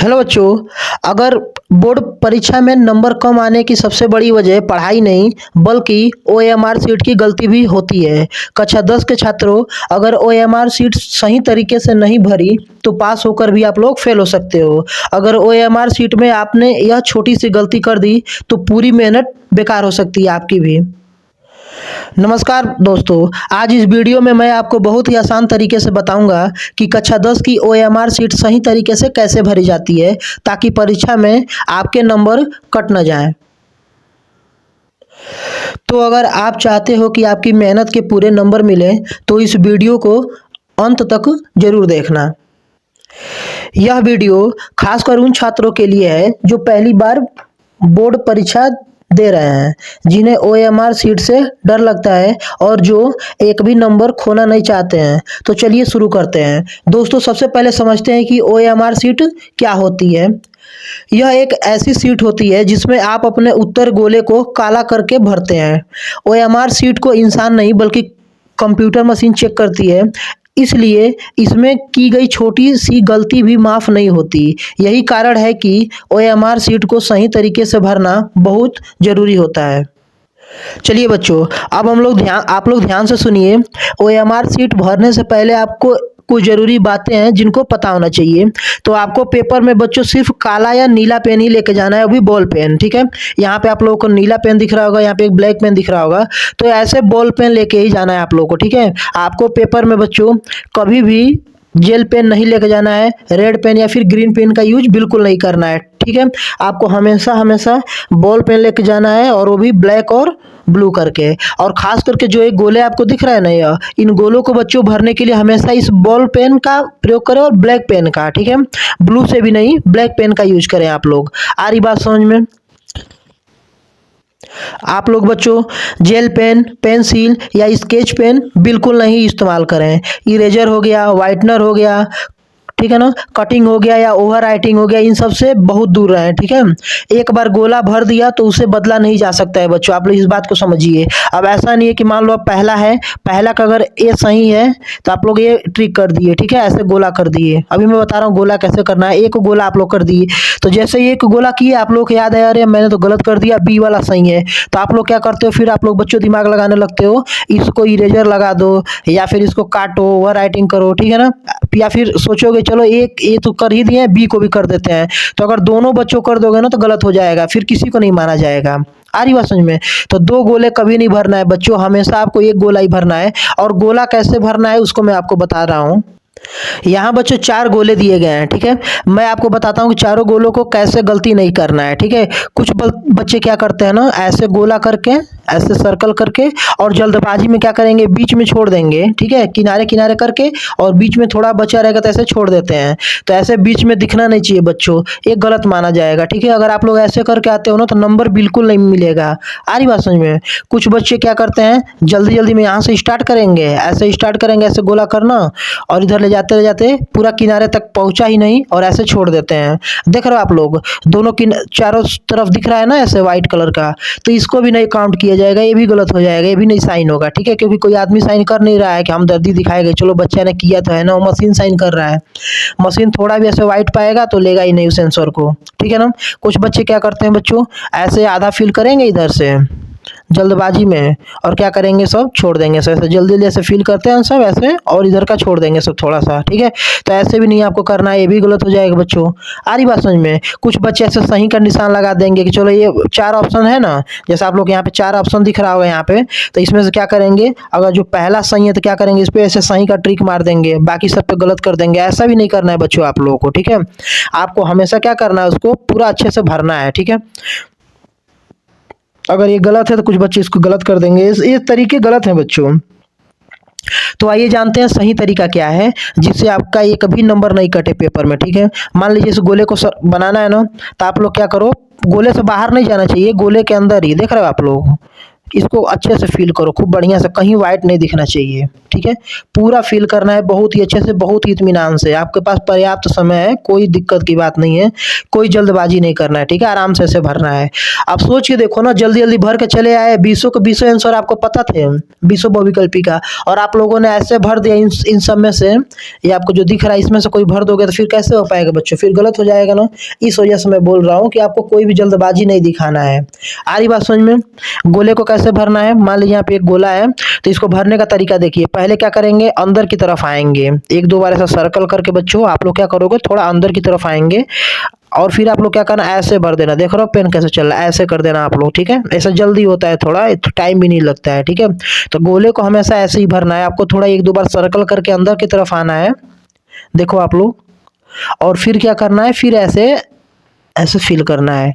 Hello बच्चों। अगर board परीक्षा में नंबर कम आने की सबसे बड़ी वजह पढ़ाई नहीं बल्कि ओएमआर सीट की गलती भी होती है। कक्षा 10 के छात्रों, अगर ओएमआर सीट सही तरीके से नहीं भरी तो पास होकर भी आप लोग फेल हो सकते हो। अगर ओएमआर सीट में आपने यह छोटी सी गलती कर दी तो पूरी मेहनत बेकार हो सकती है आपकी भी। नमस्कार दोस्तों, आज इस वीडियो में मैं आपको बहुत ही आसान तरीके से बताऊंगा कि कक्षा 10 की ओएमआर सीट सही तरीके से कैसे भरी जाती है ताकि परीक्षा में आपके नंबर कट न जाएं। तो अगर आप चाहते हो कि आपकी मेहनत के पूरे नंबर मिलें तो इस वीडियो को अंत तक जरूर देखना। यह वीडियो खासकर उन छात्रों के लिए है जो पहली बार बोर्ड परीक्षा दे रहे हैं, जिन्हें ओएमआर सीट से डर लगता है और जो एक भी नंबर खोना नहीं चाहते हैं। तो चलिए शुरू करते हैं। दोस्तों, सबसे पहले समझते हैं कि ओएमआर सीट क्या होती है। यह एक ऐसी सीट होती है जिसमें आप अपने उत्तर गोले को काला करके भरते हैं। ओएमआर सीट को इंसान नहीं बल्कि कंप्यूटर मशीन चेक करती है, इसलिए इसमें की गई छोटी सी गलती भी माफ नहीं होती। यही कारण है कि ओएमआर सीट को सही तरीके से भरना बहुत जरूरी होता है। चलिए बच्चों, अब आप लोग ध्यान से सुनिए। ओएमआर सीट भरने से पहले आपको कुछ जरूरी बातें हैं जिनको पता होना चाहिए। तो आपको पेपर में बच्चों सिर्फ काला या नीला पेन ही लेके जाना है, वो भी बॉल पेन। ठीक है, यहाँ पे आप लोगों को नीला पेन दिख रहा होगा, यहाँ पे एक ब्लैक पेन दिख रहा होगा, तो ऐसे बॉल पेन लेके ही जाना है आप लोगों को। ठीक है, आपको पेपर में बच्चों कभी भी जेल पेन नहीं लेके जाना है, रेड पेन या फिर ग्रीन पेन का यूज बिल्कुल नहीं करना है। ठीक है, आपको हमेशा हमेशा बॉल पेन लेके जाना है, और वो भी ब्लैक और ब्लू करके। और खास करके जो ये गोले आपको दिख रहा है ना, यह इन गोलों को बच्चों भरने के लिए हमेशा इस बॉल पेन का प्रयोग करें और ब्लैक पेन का। ठीक है, ब्लू से भी नहीं, ब्लैक पेन का यूज करें आप लोग। आ रही बात समझ में? आप लोग बच्चों जेल पेन, पेंसिल या स्केच पेन बिल्कुल नहीं इस्तेमाल करें। इरेजर हो गया, वाइटनर हो गया, ठीक है ना, कटिंग हो गया या ओवर राइटिंग हो गया, इन सब से बहुत दूर रहें। ठीक है, एक बार गोला भर दिया तो उसे बदला नहीं जा सकता है बच्चों, आप लोग इस बात को समझिए। अब ऐसा नहीं है कि मान लो अब पहला है, पहला का अगर ए सही है तो आप लोग ये ट्रिक कर दिए। ठीक है, ऐसे गोला कर दिए। अभी मैं बता रहा हूँ गोला कैसे करना है। एक गोला आप लोग कर दिए, तो जैसे ही एक गोला किए आप लोग को याद है, अरे मैंने तो गलत कर दिया, बी वाला सही है। तो आप लोग क्या करते हो, फिर आप लोग बच्चों दिमाग लगाने लगते हो, इसको इरेजर लगा दो या फिर इसको काटो, ओवर राइटिंग करो। ठीक है ना, या फिर सोचोगे चलो एक ए तो कर ही दिए, बी को भी कर देते हैं। तो अगर दोनों बच्चों कर दोगे ना तो गलत हो जाएगा, फिर किसी को नहीं माना जाएगा। आ रही बात समझ में? तो दो गोले कभी नहीं भरना है बच्चों, हमेशा आपको एक गोला ही भरना है। और गोला कैसे भरना है उसको मैं आपको बता रहा हूँ। यहाँ बच्चों 4 गोले दिए गए हैं। ठीक है, मैं आपको बताता हूँ कि चारों गोलों को कैसे गलती नहीं करना है। ठीक है, कुछ बच्चे क्या करते हैं ना, ऐसे गोला करके, ऐसे सर्कल करके, और जल्दबाजी में क्या करेंगे, बीच में छोड़ देंगे। ठीक है, किनारे किनारे करके, और बीच में थोड़ा बचा रहेगा तो ऐसे छोड़ देते हैं। तो ऐसे बीच में दिखना नहीं चाहिए बच्चों, ये गलत माना जाएगा। ठीक है, अगर आप लोग ऐसे करके आते हो ना तो नंबर बिल्कुल नहीं मिलेगा। आ रही बात समझ में? कुछ बच्चे क्या करते हैं, जल्दी जल्दी में यहाँ से स्टार्ट करेंगे, ऐसे स्टार्ट करेंगे, ऐसे गोला करना, और इधर ले जाते पूरा किनारे तक पहुंचा ही नहीं और ऐसे छोड़ देते हैं। देख रहे हो आप लोग, दोनों चारों तरफ दिख रहा है ना ऐसे व्हाइट कलर का, तो इसको भी नहीं काउंट किया जाएगा, ये भी गलत हो जाएगा, ये भी नहीं साइन होगा। ठीक है, क्योंकि कोई आदमी साइन कर नहीं रहा है कि हमदर्दी दिखाएगा, चलो बच्चा ने किया तो है ना, वो मशीन साइन कर रहा है। मशीन थोड़ा भी ऐसे व्हाइट पाएगा तो लेगा ही नहीं उस सेंसर को। ठीक है ना, कुछ बच्चे क्या करते हैं बच्चों, ऐसे आधा फिल करेंगे इधर से जल्दबाजी में, और क्या करेंगे, सब छोड़ देंगे। सब ऐसे जल्दी जल्दी ऐसे फिल करते हैं सब ऐसे, और इधर का छोड़ देंगे सब थोड़ा सा। ठीक है, तो ऐसे भी नहीं आपको करना है, ये भी गलत हो जाएगा बच्चों। आ रही बात समझ में? कुछ बच्चे ऐसे सही का निशान लगा देंगे कि चलो ये 4 ऑप्शन है ना, जैसे आप लोग यहाँ पे 4 ऑप्शन दिख रहा होगा यहाँ पे, तो इसमें से क्या करेंगे, अगर जो पहला सही है तो क्या करेंगे, इस पे ऐसे सही का ट्रिक मार देंगे, बाकी सब पे गलत कर देंगे। ऐसा भी नहीं करना है बच्चों आप लोगों को। ठीक है, आपको हमेशा क्या करना है, उसको पूरा अच्छे से भरना है। ठीक है, अगर ये गलत है तो कुछ बच्चे इसको गलत कर देंगे, ये तरीके गलत हैं बच्चों। तो आइए जानते हैं सही तरीका क्या है जिससे आपका एक भी नंबर नहीं कटे पेपर में। ठीक है, मान लीजिए इस गोले को बनाना है ना, तो आप लोग क्या करो, गोले से बाहर नहीं जाना चाहिए, गोले के अंदर ही, देख रहे हो आप लोग, इसको अच्छे से फ़ील करो, खूब बढ़िया से, कहीं व्हाइट नहीं दिखना चाहिए, ठीक है? पूरा फ़ील करना है बहुत ही अच्छे से, बहुत ही इत्मीनान से। आपके पास पर्याप्त समय है, कोई दिक्कत की बात नहीं है, कोई जल्दबाज़ी नहीं करना है, ठीक है? आराम से ऐसे भरना है। आप सोच के देखो ना, जल्दी-जल्दी भर के चले आए, 20 के 20 आंसर आपको पता थे, 20 बहुविकल्पी का, और आप लोगों ने ऐसे भर दिया इन सब में से, ये आपको जो दिख रहा है इसमें से कोई भर दोगे तो फिर कैसे हो पाएगा बच्चों? फिर गलत हो जाएगा ना। इस वजह से मैं बोल रहा हूँ कि आपको कोई भी जल्दबाज़ी नहीं दिखाना है। आ रही बात समझ में? गोले को कैसे भरना है? मान लीजिए यहाँ पे एक गोला है, तो इसको भरने का तरीका देखिए। पहले क्या करेंगे, अंदर की तरफ आएँगे, 1-2 बार ऐसा सर्कल करके बच्चों आप लोग क्या करोगे, थोड़ा अंदर की तरफ आएँगे, और फिर आप लोग क्या करना, ऐसे भर देना। देख रहे हो पेन कैसे चल रहा है? ऐसे कर देना आप लोग, ठीक है? ऐसा जल्दी होता है थोड़ा, टाइम भी नहीं लगता है, ठीक है? तो गोले को हमेशा ऐसे ही भरना है, आपको थोड़ा 1-2 बार सर्कल करके अंदर की तरफ आना है, देखो आप लोग, और फिर क्या करना है, फिर ऐसे ऐसे फिल करना है।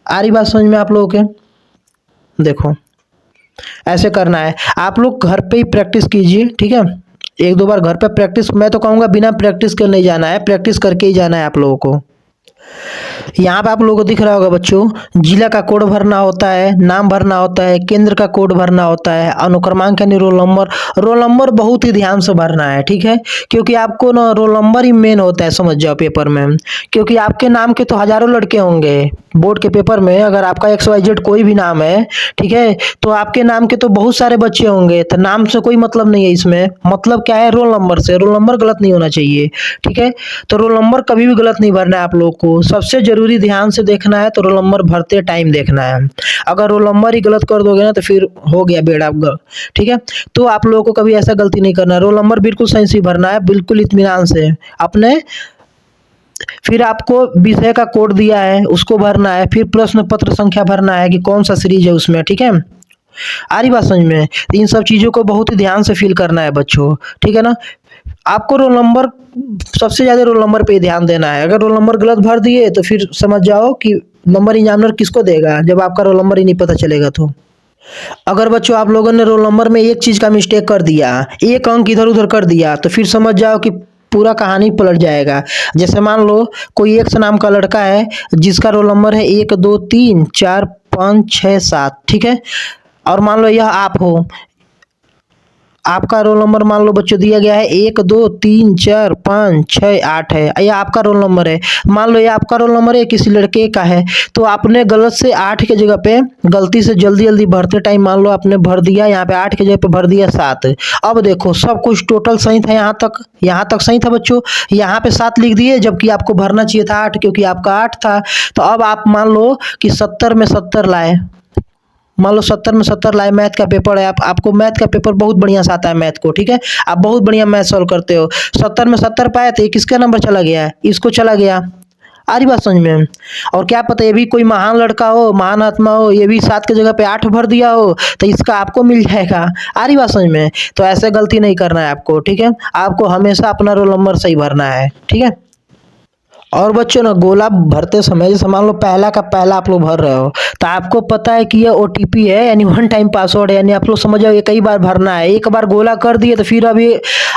आ रही बात समझ में आप लोगों के? देखो, ऐसे करना है। आप लोग घर पे ही प्रैक्टिस कीजिए, ठीक है? 1-2 बार घर पे प्रैक्टिस, मैं तो कहूँगा बिना प्रैक्टिस के नहीं जाना है, प्रैक्टिस करके ही जाना है आप लोगों को। यहाँ पे आप लोगों को दिख रहा होगा बच्चों, जिला का कोड भरना होता है, नाम भरना होता है, केंद्र का कोड भरना होता है, अनुक्रमांक यानी रोल नंबर बहुत ही ध्यान से भरना है, ठीक है? क्योंकि आपको ना रोल नंबर ही मेन होता है, समझ जाओ पेपर में। क्योंकि आपके नाम के तो हज़ारों लड़के होंगे, बोर्ड के पेपर में अगर आपका XYZ कोई भी नाम है, ठीक है? तो आपके नाम के तो बहुत सारे बच्चे होंगे, तो नाम से कोई मतलब नहीं है इसमें, मतलब क्या है, रोल नंबर से। रोल नंबर गलत नहीं होना चाहिए, ठीक है? तो रोल नंबर कभी भी गलत नहीं भरना है आप लोग को। सबसे ज़रूरी ध्यान से देखना है तो रोल नंबर भरते टाइम देखना है। अगर रोल नंबर ही गलत कर दोगे ना तो फिर हो गया बेड़ा गर्क, ठीक है? तो आप लोगों को कभी ऐसा गलती नहीं करना है, रोल नंबर बिल्कुल सही से भरना है, बिल्कुल इत्मीनान से अपने। फिर आपको विषय का कोड दिया है उसको भरना है, फिर प्रश्न पत्र संख्या भरना है कि कौन सा सीरीज है उसमें, ठीक है? आ रही बात समझ में? तो इन सब चीज़ों को बहुत ही ध्यान से फिल करना है बच्चों, ठीक है ना? आपको रोल नंबर, सबसे ज़्यादा रोल नंबर पे ही ध्यान देना है। अगर रोल नंबर गलत भर दिए तो फिर समझ जाओ कि नंबर एग्जामिनर किसको देगा, जब आपका रोल नंबर ही नहीं पता चलेगा तो। अगर बच्चों आप लोगों ने रोल नंबर में एक चीज़ का मिस्टेक कर दिया, एक अंक इधर-उधर कर दिया, तो फिर समझ जाओ कि पूरा कहानी पलट जाएगा। जैसे मान लो कोई एक्स नाम का लड़का है जिसका रोल नंबर है 1, 2, 3, 4, 5, 6, 7, ठीक है? और मान लो यह आप हो, आपका रोल नंबर मान लो बच्चों दिया गया है 1, 2, 3, 4, 5, 6, 8 है, ये आपका रोल नंबर है। मान लो ये आपका रोल नंबर है, किसी लड़के का है, तो आपने गलत से 8 की जगह पे गलती से जल्दी-जल्दी भरते टाइम मान लो आपने भर दिया, यहाँ पे 8 की जगह पे भर दिया 7। अब देखो सब कुछ टोटल सही था, यहाँ तक सही था बच्चों, यहाँ पे 7 लिख दिए जबकि आपको भरना चाहिए था 8, क्योंकि आपका 8 था। तो अब आप मान लो कि 70 में 70 लाए, मान लो 70 में 70 लाए, मैथ का पेपर है, आपको मैथ का पेपर बहुत बढ़िया से आता है मैथ को, ठीक है? आप बहुत बढ़िया मैथ सॉल्व करते हो, 70 में 70 पाए तो ये किसका नंबर चला गया है, इसको चला गया। आ रही बात समझ में? और क्या पता ये भी कोई महान लड़का हो, महान आत्मा हो, ये भी 7 की जगह पे 8 भर दिया हो, तो इसका आपको मिल जाएगा। आ रही बात समझ में? तो ऐसे गलती नहीं करना है आपको, ठीक है? आपको हमेशा अपना रोल नंबर सही भरना है, ठीक है? और बच्चों ना, गोला भरते समय जैसे मान लो पहला का पहला आप लोग भर रहे हो, तो आपको पता है कि ये OTP है, यानी वन टाइम पासवर्ड है, यानी आप लोग समझ जाओ ये कई बार भरना है। एक बार गोला कर दिए तो फिर अभी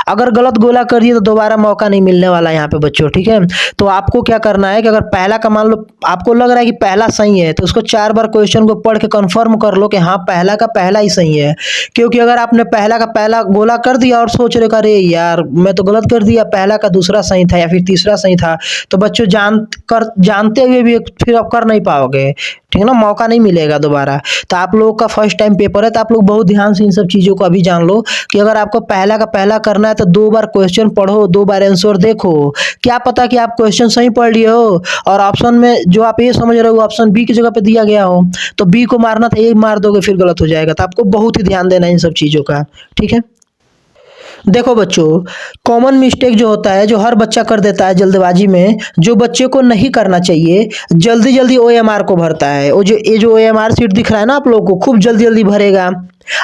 अगर गलत गोला कर दिए तो दोबारा मौका नहीं मिलने वाला है यहाँ पे बच्चों, ठीक है? तो आपको क्या करना है कि अगर पहला का मान लो आपको लग रहा है कि पहला सही है, तो उसको 4 बार क्वेश्चन को पढ़ के कंफर्म कर लो कि हाँ पहला का पहला ही सही है। क्योंकि अगर आपने पहला का पहला गोला कर दिया और सोच रहे हो अरे यार मैं तो गलत कर दिया, पहला का दूसरा सही था या फिर तीसरा सही था, तो बच्चों जानते हुए भी फिर आप कर नहीं पाओगे, ठीक है ना? मौका नहीं मिलेगा दोबारा। तो आप लोगों का फर्स्ट टाइम पेपर है, तो आप लोग बहुत ध्यान से इन सब चीज़ों को अभी जान लो कि अगर आपको पहला का पहला करना है तो 2 बार क्वेश्चन पढ़ो, 2 बार आंसर देखो। क्या पता कि आप क्वेश्चन सही पढ़ लिए हो और ऑप्शन में जो आप ए समझ रहे हो ऑप्शन बी की जगह पे दिया गया हो, तो बी को मारना था, ए मार दोगे फिर गलत हो जाएगा। तो आपको बहुत ही ध्यान देना है इन सब चीज़ों का, ठीक है? देखो बच्चों, कॉमन मिस्टेक जो होता है, जो हर बच्चा कर देता है जल्दबाजी में, जो बच्चे को नहीं करना चाहिए, जल्दी-जल्दी OMR को भरता है। वो जो ये जो OMR शीट दिख रहा है ना आप लोगों को, खूब जल्दी-जल्दी भरेगा।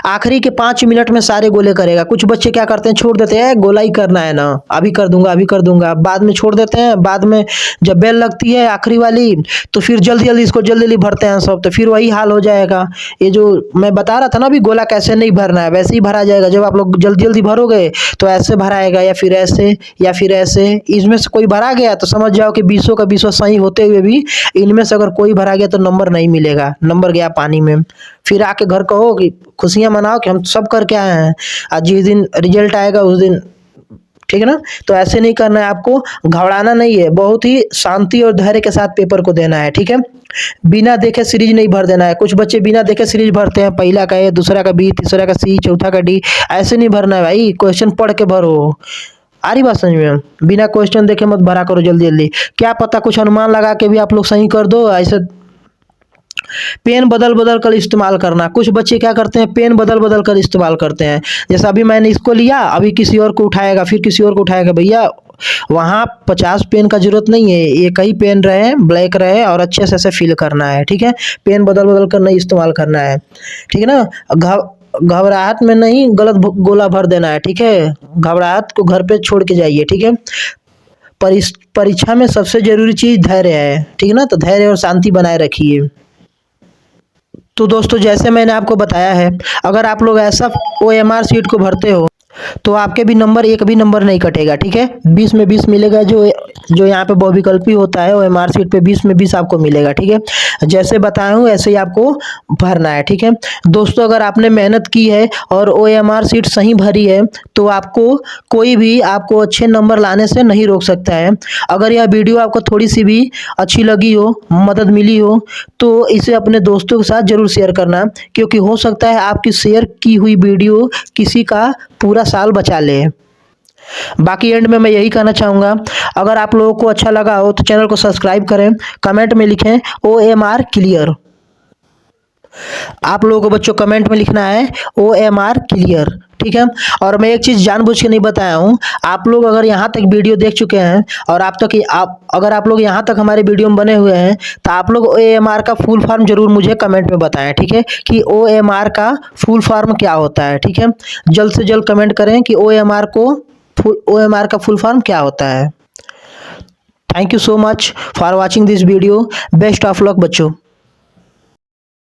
आखिरी के 5 मिनट में सारे गोले करेगा। कुछ बच्चे क्या करते हैं, छोड़ देते हैं, गोला ही करना है ना, अभी कर दूंगा, अभी कर दूंगा, बाद में छोड़ देते हैं। बाद में जब बेल लगती है आखिरी वाली, तो फिर जल्दी-जल्दी इसको जल्दी-जल्दी भरते हैं सब, तो फिर वही हाल हो जाएगा। ये जो मैं बता रहा था ना अभी, गोला कैसे नहीं भरना है, वैसे ही भरा जाएगा। जब आप लोग जल्दी-जल्दी भरोगे तो ऐसे भराएगा या फिर ऐसे या फिर ऐसे। इसमें से कोई भरा गया तो समझ जाओ कि 20 का 20 सही होते हुए भी इनमें से अगर कोई भरा गया तो नंबर नहीं मिलेगा, नंबर गया पानी में, फिर आके घर कहो कि खुशियाँ मनाओ कि हम सब करके आए हैं, आज जिस दिन रिजल्ट आएगा उस दिन, ठीक है ना? तो ऐसे नहीं करना है आपको, घबराना नहीं है, बहुत ही शांति और धैर्य के साथ पेपर को देना है, ठीक है? बिना देखे सीरीज नहीं भर देना है। कुछ बच्चे बिना देखे सीरीज भरते हैं, पहला का ए, दूसरा का बी, तीसरा का सी, चौथा का डी, ऐसे नहीं भरना है भाई, क्वेश्चन पढ़ के भरो। आ रही बात समझ में? बिना क्वेश्चन देखे मत भरा करो जल्दी जल्दी, क्या पता कुछ अनुमान लगा के भी आप लोग सही कर दो। ऐसे पेन बदल बदल कर इस्तेमाल करना, कुछ बच्चे क्या करते हैं, पेन बदल बदल कर इस्तेमाल करते हैं। जैसे अभी मैंने इसको लिया, अभी किसी और को उठाएगा, फिर किसी और को उठाएगा। भैया वहाँ 50 पेन का जरूरत नहीं है, एक ही पेन रहे, ब्लैक रहे और अच्छे से ऐसे फिल करना है, ठीक है? पेन बदल बदल कर नहीं इस्तेमाल करना है, ठीक है ना? घबराहट में नहीं गलत गोला भर देना है, ठीक है? घबराहट को घर पे छोड़ के जाइए, ठीक है? परीक्षा में सबसे जरूरी चीज़ धैर्य है, ठीक है ना? तो धैर्य और शांति बनाए रखिए। तो दोस्तों जैसे मैंने आपको बताया है, अगर आप लोग ऐसा ओएमआर सीट को भरते हो तो आपके भी नंबर एक भी नंबर नहीं कटेगा, ठीक है? 20 में 20 मिलेगा, जो यहाँ पे बहुविकल्पी होता है ओएमआर सीट पे 20 में 20 आपको मिलेगा, ठीक है? जैसे बताया हूँ ऐसे ही आपको भरना है, ठीक है? दोस्तों अगर आपने मेहनत की है और ओएमआर सीट सही भरी है तो आपको कोई भी आपको अच्छे नंबर लाने से नहीं रोक सकता है। अगर यह वीडियो आपको थोड़ी सी भी अच्छी लगी हो, मदद मिली हो, तो इसे अपने दोस्तों के साथ ज़रूर शेयर करना, क्योंकि हो सकता है आपकी शेयर की हुई वीडियो किसी का पूरा साल बचा ले। बाकी एंड में मैं यही कहना चाहूँगा, अगर आप लोगों को अच्छा लगा हो तो चैनल को सब्सक्राइब करें, कमेंट में लिखें OMR क्लियर। आप लोगों को बच्चों कमेंट में लिखना है OMR क्लियर, ठीक है? और मैं एक चीज़ जानबूझ के नहीं बताया हूँ, आप लोग अगर यहाँ तक वीडियो देख चुके हैं और अगर आप लोग यहाँ तक हमारे वीडियो में बने हुए हैं तो आप लोग OMR का फुल फॉर्म जरूर मुझे कमेंट में बताएं, ठीक है? कि OMR का फुल फॉर्म क्या होता है, ठीक है? जल्द से जल्द कमेंट करें कि OMR का फुल फॉर्म क्या होता है। Thank you so much for watching this video. Best of luck बच्चों।